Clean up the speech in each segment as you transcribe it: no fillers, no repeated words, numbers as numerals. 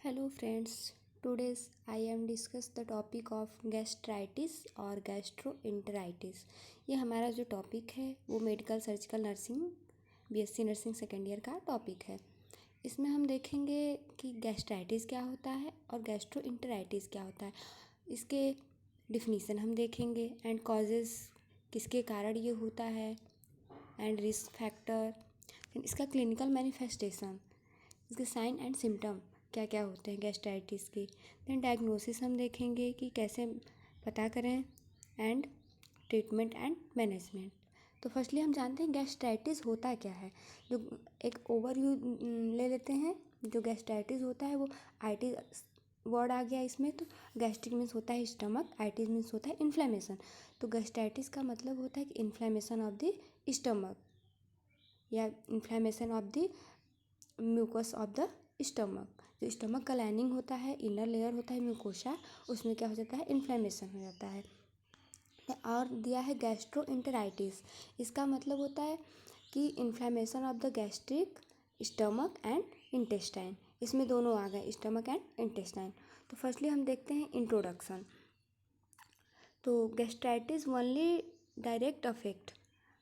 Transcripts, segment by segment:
Hello friends, today I am discuss the topic of gastritis और gastroenteritis। ये हमारा जो टॉपिक है वो medical surgical nursing BSc nursing second year का टॉपिक है। इसमें हम देखेंगे कि गैस्ट्राइटिस क्या होता है और गैस्ट्रोएंटेराइटिस क्या होता है। इसके डिफिनीसन हम देखेंगे एंड कॉजेज़ किसके कारण ये होता है एंड रिस्क फैक्टर, इसका क्लिनिकल मैनिफेस्टेशन, इसके साइन एंड सिम्टम क्या क्या होते हैं गैस्ट्राइटिस के। देन डायग्नोसिस हम देखेंगे कि कैसे पता करें एंड ट्रीटमेंट एंड मैनेजमेंट। तो फर्स्टली हम जानते हैं गैस्ट्राइटिस होता क्या है। जो एक ओवरव्यू ले लेते हैं। जो गैस्ट्राइटिस होता है वो आइटिस वर्ड आ गया इसमें। तो गैस्ट्रिक मीन्स होता है स्टमक, आइटिस मीन्स होता है इन्फ्लेमेशन। तो गैस्ट्राइटिस का मतलब होता है कि इन्फ्लेमेशन ऑफ द स्टमक या inflammation of the mucus of the stomach. जो स्टमक का लाइनिंग होता है, इनर लेयर होता है म्यूकोसा, उसमें क्या हो जाता है, इन्फ्लेमेशन हो जाता है। और दिया है गैस्ट्रोएंटेराइटिस। इसका मतलब होता है कि inflammation of the gastric, stomach and intestine. इसमें दोनों आ गए, स्टमक एंड इंटेस्टाइन। तो फर्स्टली हम देखते हैं इंट्रोडक्शन। तो gastritis only direct affect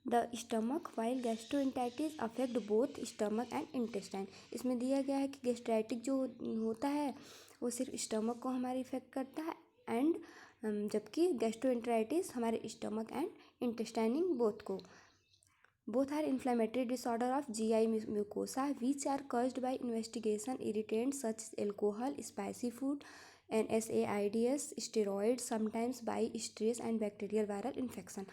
the stomach while gastroenteritis affect both stomach and intestine. इसमें दिया गया है कि गैस्ट्राइटिक जो होता है वो सिर्फ स्टमक को हमारे इफेक्ट करता है एंड जबकि गैस्ट्रोएंटेराइटिस हमारे stomach and intestine both are inflammatory disorder of GI mucosa which are caused by investigation irritants such as alcohol, spicy food, NSAIDs, steroids, sometimes by stress and bacterial viral infection।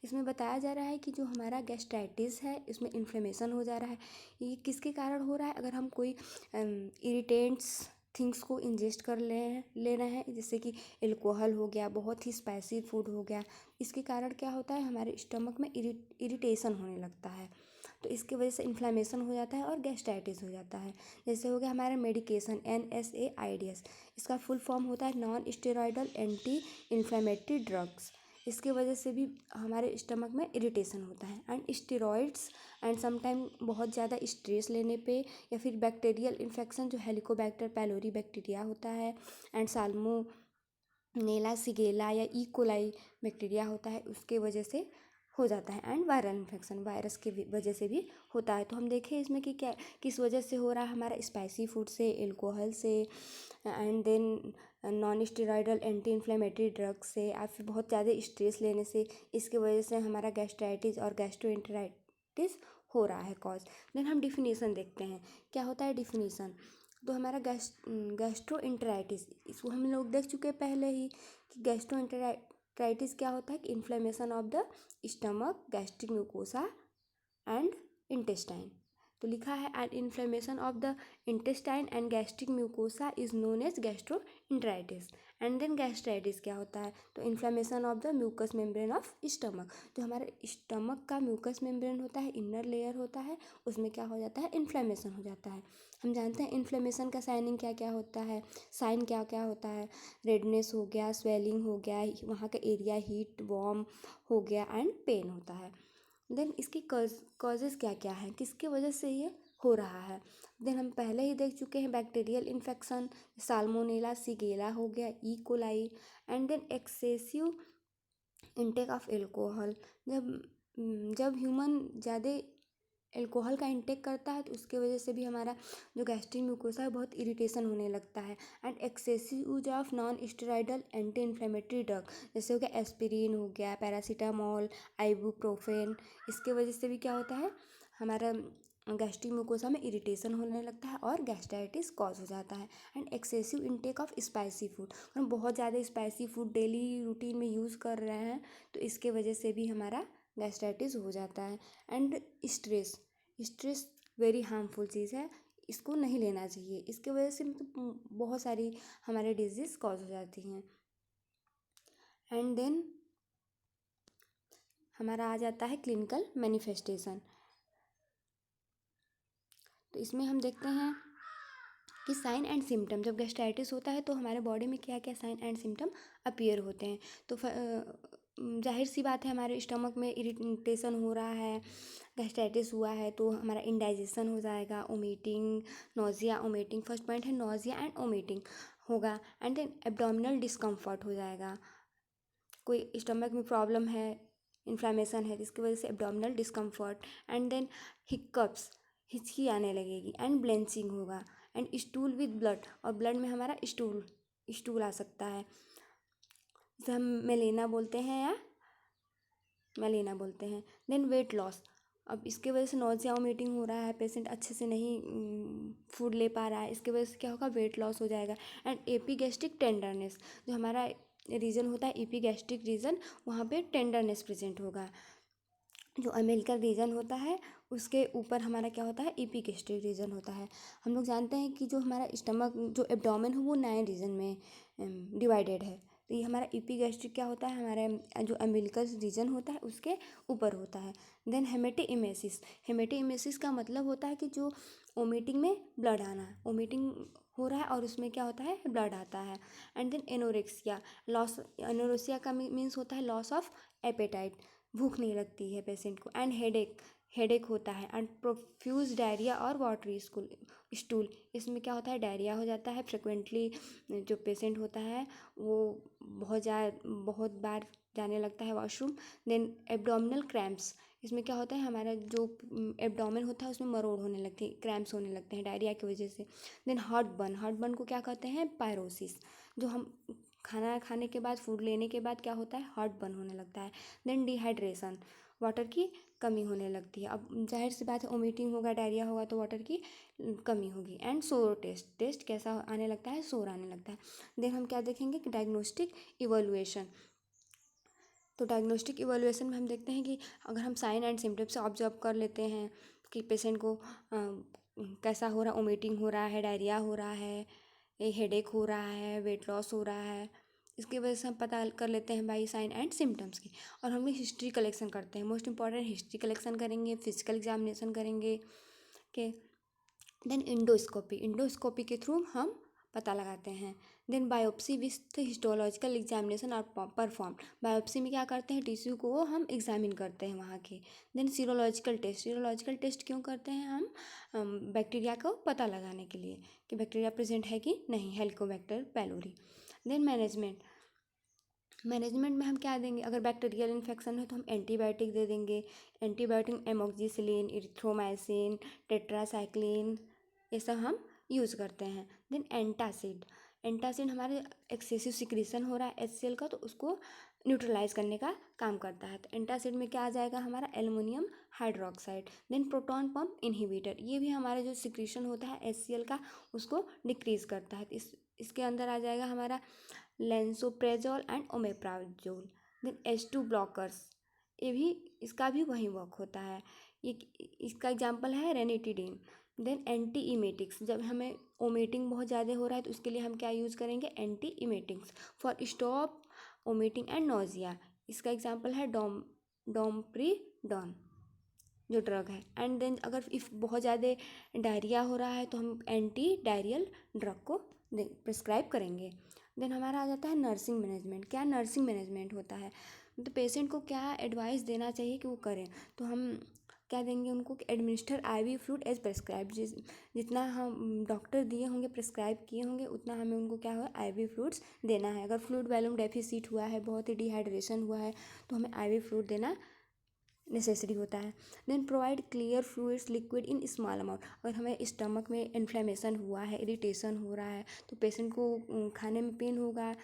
इसमें बताया जा रहा है कि जो हमारा gastritis है इसमें इन्फ्लेमेशन हो जा रहा है। ये किसके कारण हो रहा है? अगर हम कोई इरिटेंट्स थिंग्स को इंजेस्ट कर ले रहे हैं, जैसे कि एल्कोहल हो गया, बहुत ही स्पाइसी फूड हो गया, इसके कारण क्या होता है, हमारे स्टमक में इरिटेशन होने लगता है। तो इसकी वजह से इन्फ्लेमेशन हो जाता है और गैस्ट्राइटिस हो जाता है। जैसे हो गया हमारा मेडिकेशन NSAIDs, इसका फुल फॉर्म होता है non steroidal anti inflammatory drugs. इसकी वजह से भी हमारे स्टमक में इरिटेशन होता है। एंड स्टेरॉइड्स एंड समटाइम बहुत ज़्यादा स्ट्रेस लेने पे या फिर बैक्टीरियल इन्फेक्शन जो हेलिकोबैक्टर पैलोरी बैक्टीरिया होता है एंड साल्मोनेला सिगेला या ई कोलाई बैक्टीरिया होता है, उसके वजह से हो जाता है। एंड वायरल इन्फेक्शन वायरस के वजह से भी होता है। तो हम देखें इसमें कि क्या किस वजह से हो रहा है, हमारा स्पाइसी फूड से, एल्कोहल से and then non steroidal anti inflammatory drugs से या फिर बहुत ज़्यादा स्ट्रेस लेने से, इसके वजह से हमारा गैस्ट्राइटिस और गैस्ट्रोएंटेराइटिस हो रहा है कॉज। देन हम डिफिनीसन देखते हैं क्या होता है डिफिनीसन। तो हमारा गैस्ट्रोएंटेराइटिस, इसको हम लोग देख चुके हैं पहले ही कि गैस्ट्रोएंटेराइटिस क्या होता है कि inflammation of the stomach, gastric mucosa and intestine. तो लिखा है and inflammation of the intestine and gastric mucosa is known as gastroenteritis. And then gastritis क्या होता है, तो inflammation of the mucous membrane of stomach. जो हमारे स्टमक का म्यूकस मेम्ब्रेन होता है, इनर लेयर होता है, उसमें क्या हो जाता है, इन्फ्लेमेशन हो जाता है। हम जानते हैं इन्फ्लेमेशन का साइनिंग क्या क्या होता है, साइन क्या क्या होता है, रेडनेस हो गया, स्वेलिंग हो गया, वहाँ का एरिया हीट वार्म हो गया एंड पेन होता है। देन इसकी कॉजेज़ क्या क्या हैं, किसकी वजह से ये हो रहा है। देन हम पहले ही देख चुके हैं बैक्टीरियल इन्फेक्शन, साल्मोनेला सिगेला हो गया, E coli and then excessive intake of alcohol. जब ह्यूमन ज़्यादा एल्कोहल का इंटेक करता है तो उसके वजह से भी हमारा जो गैस्ट्रिक म्यूकोसा है बहुत इरिटेशन होने लगता है। And excessive use of non steroidal anti inflammatory drug, जैसे हो गया एस्पिरिन हो गया, पैरासीटामोल, आइबुप्रोफेन, इसके वजह से भी क्या होता है, हमारा गैस्ट्रिक म्यूकोसा में इरिटेशन होने लगता है और गैस्ट्राइटिस कॉज हो जाता है। And excessive intake of spicy food, हम बहुत ज़्यादा स्पाइसी फूड डेली रूटीन में यूज़ कर रहे हैं तो इसके वजह से भी हमारा गैस्ट्राइटिस हो जाता है। एंड स्ट्रेस वेरी हार्मफुल चीज़ है, इसको नहीं लेना चाहिए, इसके वजह से मतलब बहुत सारी हमारे डिजीज़ कॉज हो जाती हैं। एंड देन हमारा आ जाता है क्लिनिकल मैनिफेस्टेशन। तो इसमें हम देखते हैं कि साइन एंड सिम्टम, जब गैस्ट्राइटिस होता है तो हमारे बॉडी में क्या क्या साइन एंड सिम्टम अपीयर होते हैं। तो जाहिर सी बात है हमारे स्टमक में इरिटेशन हो रहा है, गैस्ट्राइटिस हुआ है तो हमारा इंडाइजेशन हो जाएगा, omitting, nausea, omitting. First point है नोज़िया एंड ओमिटिंग होगा। एंड देन एब्डोमिनल डिस्कम्फर्ट हो जाएगा। कोई स्टमक में प्रॉब्लम है, इन्फ्लामेशन है, जिसकी वजह से एब्डोमिनल डिस्कम्फर्ट। एंड देन हिक्कप्स, हिचकी आने लगेगी। एंड ब्लेंसिंग होगा। एंड स्टूल विद ब्लड, और ब्लड में हमारा स्टूल आ सकता है, जिसे हम मेलेना बोलते हैं या मेलेना बोलते हैं। देन वेट लॉस, अब इसके वजह से नोज़िया वोमिटिंग हो रहा है, पेशेंट अच्छे से नहीं फूड ले पा रहा है, इसके वजह से क्या होगा, वेट लॉस हो जाएगा। एंड एपीगैस्ट्रिक टेंडरनेस, जो हमारा रीजन होता है एपीगैस्ट्रिक रीजन, वहाँ पे टेंडरनेस प्रेजेंट होगा। जो अमेरिकन रीजन होता है उसके ऊपर हमारा क्या होता है, एपीगैस्ट्रिक रीजन होता है। हम लोग जानते हैं कि जो हमारा स्टमक, जो एब्डोमेन है वो 9 रीजन में डिवाइडेड है। तो ये हमारा एपीगैस्ट्रिक क्या होता है, हमारे जो अम्बिलिकस रीजन होता है उसके ऊपर होता है। देन हेमेटोइमेसिस, हेमेटोइमेसिस का मतलब होता है कि जो वोमिटिंग में ब्लड आना, वोमिटिंग हो रहा है और उसमें क्या होता है, ब्लड आता है। And then anorexia, loss, anorexia का मीन्स होता है लॉस ऑफ एपेटाइट, भूख नहीं लगती है पेशेंट को। एंड हेडेक होता है। एंड प्रोफ्यूज डायरिया और वाटरी स्टूल, इसमें क्या होता है, डायरिया हो जाता है फ्रिक्वेंटली। जो पेशेंट होता है वो बहुत बार जाने लगता है वॉशरूम। देन एब्डोमिनल क्रैम्प्स, इसमें क्या होता है, हमारा जो एब्डोमेन होता है उसमें मरोड़ होने लगती है, क्रैम्प्स होने लगते हैं डायरिया की वजह से। देन हार्ट बर्न को क्या कहते हैं, पायरोसिस, जो हम खाना खाने के बाद, फूड लेने के बाद क्या होता है, हार्ट बर्न होने लगता है। देन डिहाइड्रेशन, वाटर की कमी होने लगती है। अब जाहिर सी बात है वोमिटिंग होगा, डायरिया होगा तो वाटर की कमी होगी। एंड सोर टेस्ट कैसा आने लगता है, सोर आने लगता है। देन हम क्या देखेंगे कि डायग्नोस्टिक इवोल्यूएशन, तो डायग्नोस्टिक इवोल्यूएशन में हम देखते हैं कि अगर हम साइन एंड सिम्टम्स से ऑब्जर्व कर लेते हैं कि पेशेंट को कैसा हो रहा, वोमिटिंग हो रहा है, डायरिया हो रहा है, हेडेक हो रहा है, वेट लॉस हो रहा है, इसकी वजह से हम पता कर लेते हैं बाई साइन एंड सिम्टम्स की। और हम लोग हिस्ट्री कलेक्शन करते हैं, मोस्ट इंपॉर्टेंट हिस्ट्री कलेक्शन करेंगे, फिजिकल एग्जामिनेशन करेंगे के। देन इंडोस्कोपी के थ्रू हम पता लगाते हैं। Then biopsy with histological examination और परफॉर्म, बायोप्सी में क्या करते हैं, टिश्यू को हम एग्जामिन करते हैं वहाँ के। देन सीरोलॉजिकल टेस्ट क्यों करते हैं हम, बैक्टीरिया को पता लगाने के लिए कि बैक्टीरिया प्रेजेंट है कि नहीं, हेलिकोबैक्टर पैलोरी। देन मैनेजमेंट में हम क्या देंगे, अगर बैक्टीरियल इन्फेक्शन है तो हम एंटीबायोटिक दे देंगे। एंटीबायोटिक एमोक्सिसिलिन, इरिथ्रोमाइसिन, टेट्रासाइक्लिन, ये सब हम यूज़ करते हैं। देन एंटासिड हमारे एक्सेसिव सिक्रीशन हो रहा है HCl का, तो उसको न्यूट्रलाइज करने का काम करता है। तो एंटासिड में क्या आ जाएगा, हमारा aluminium hydroxide. Then proton pump inhibitor, ये भी हमारे जो सिक्रीशन होता है HCl का उसको डिक्रीज करता है। तो इसके अंदर आ जाएगा हमारा lansoprazole and omeprazole. Then H2 blockers, ये भी, इसका भी वही वर्क होता है। ये इसका एग्जांपल है रेनिटिडीन। देन एंटी इमेटिक्स, जब हमें ओमेटिंग बहुत ज़्यादा हो रहा है तो उसके लिए हम क्या यूज़ करेंगे, anti emetics for stop vomiting and nausea. इसका एग्जांपल है डोमप्रीडॉन, जो ड्रग है। एंड देन अगर इफ़ बहुत ज़्यादा डायरिया हो रहा है तो हम एंटी डायरियल ड्रग को प्रिस्क्राइब करेंगे। देन हमारा आ जाता है नर्सिंग मैनेजमेंट। क्या नर्सिंग मैनेजमेंट होता है, तो पेशेंट को क्या एडवाइस देना चाहिए कि वो करें, तो हम क्या देंगे उनको कि administer IV fluid as prescribe, जितना हम डॉक्टर दिए होंगे, प्रिस्क्राइब किए होंगे, उतना हमें उनको क्या हुआ, IV फ्लूइड्स देना है। अगर फ्लूइड वॉल्यूम डेफिसिट हुआ है, बहुत ही डिहाइड्रेशन हुआ है, तो हमें IV फ्लूइड देना नेसेसरी होता है। Then provide clear fluids liquid in small amount, अगर हमें स्टमक में इन्फ्लेमेशन हुआ है, इरिटेशन हो रहा है, तो पेशेंट को खाने में पेन होगा,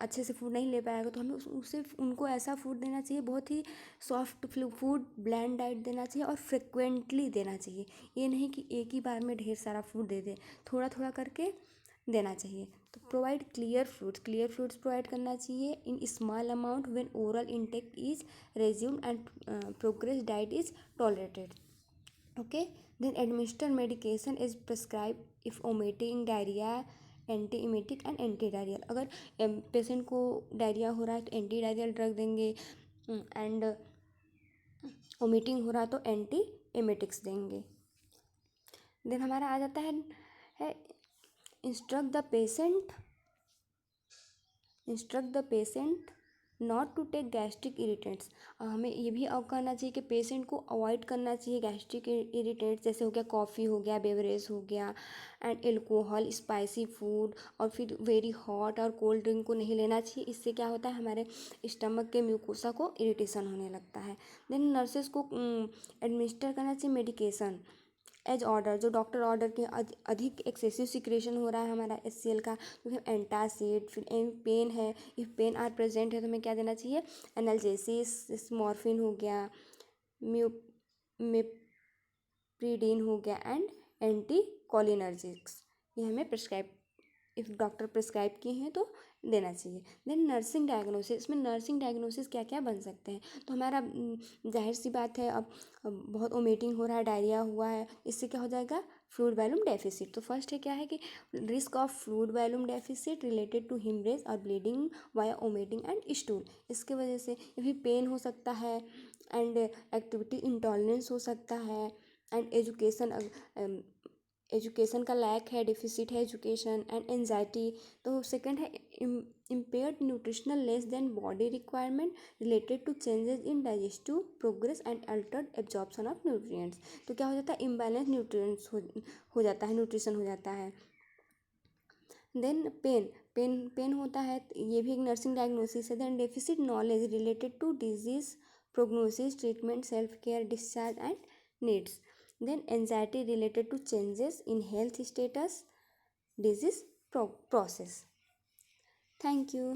अच्छे से फूड नहीं ले पाएगा, तो हमें उसे उनको ऐसा फूड देना चाहिए, बहुत ही सॉफ्ट फूड, ब्लैंड डाइट देना चाहिए और फ्रिक्वेंटली देना चाहिए। ये नहीं कि एक ही बार में ढेर सारा फूड दे दे, थोड़ा थोड़ा करके देना चाहिए। तो प्रोवाइड क्लियर फ्रूट्स प्रोवाइड करना चाहिए इन small amount when oral intake is resumed and progress diet is tolerated. Okay, then administer medication is prescribed if vomiting, diarrhea, anti emetic and anti diarrhoeal, अगर patient को diarrhoea हो रहा है तो anti diarrhoeal drug देंगे, and vomiting हो रहा है तो एंटी इमेटिक्स देंगे। देन हमारा आ जाता है instruct the patient not to take gastric irritants. हमें ये भी करना चाहिए कि पेशेंट को अवॉइड करना चाहिए गैस्ट्रिक इरिटेंट्स, जैसे हो गया कॉफ़ी हो गया, बेवरेज हो गया, एंड एल्कोहल, स्पाइसी फूड, और फिर वेरी हॉट और कोल्ड ड्रिंक को नहीं लेना चाहिए। इससे क्या होता है, हमारे स्टमक के म्यूकोसा को इरिटेशन होने लगता है। देन नर्सेस को एडमिनिस्टर करना चाहिए मेडिकेशन एज ऑर्डर, जो डॉक्टर ऑर्डर के अधिक एक्सेसिव सिक्रेशन हो रहा है हमारा HCl का, तो फिर एंटासिड, फिर पेन है, इफ पेन आर प्रेजेंट है तो हमें क्या देना चाहिए, एनाल्जेसिस, मॉर्फिन हो गया, म्यू मेप्रीडीन हो गया, एंड एंटी कोलिनर्जिक्स, ये हमें प्रिस्क्राइब, इफ़ डॉक्टर प्रिस्क्राइब किए हैं तो देना चाहिए। देन नर्सिंग डायग्नोसिस, इसमें नर्सिंग डायग्नोसिस क्या क्या बन सकते हैं, तो हमारा जाहिर सी बात है, अब बहुत वोमिटिंग हो रहा है, डायरिया हुआ है, इससे क्या हो जाएगा, फ्लूइड वॉल्यूम डेफिसिट। तो फर्स्ट है क्या है कि risk of fluid volume deficit related to hemorrhage और bleeding via vomiting and stool, इसके वजह से भी पेन हो सकता है, एंड एक्टिविटी इंटॉलरेंस हो सकता है, एंड एजुकेशन का लैक है, डिफिसिट है एजुकेशन, एंड एनजाइटी। तो सेकंड है impaired nutritional less than body requirement related to changes in digestive progress and altered absorption of nutrients. तो क्या हो जाता है, इम्बैलेंस न्यूट्रिएंट्स हो जाता है, न्यूट्रिशन हो जाता है। देन पेन होता है, ये भी एक नर्सिंग डायग्नोसिस है। Then deficit knowledge related to disease prognosis, treatment, self care, discharge and needs. Then anxiety related to changes in health status, disease process. Thank you.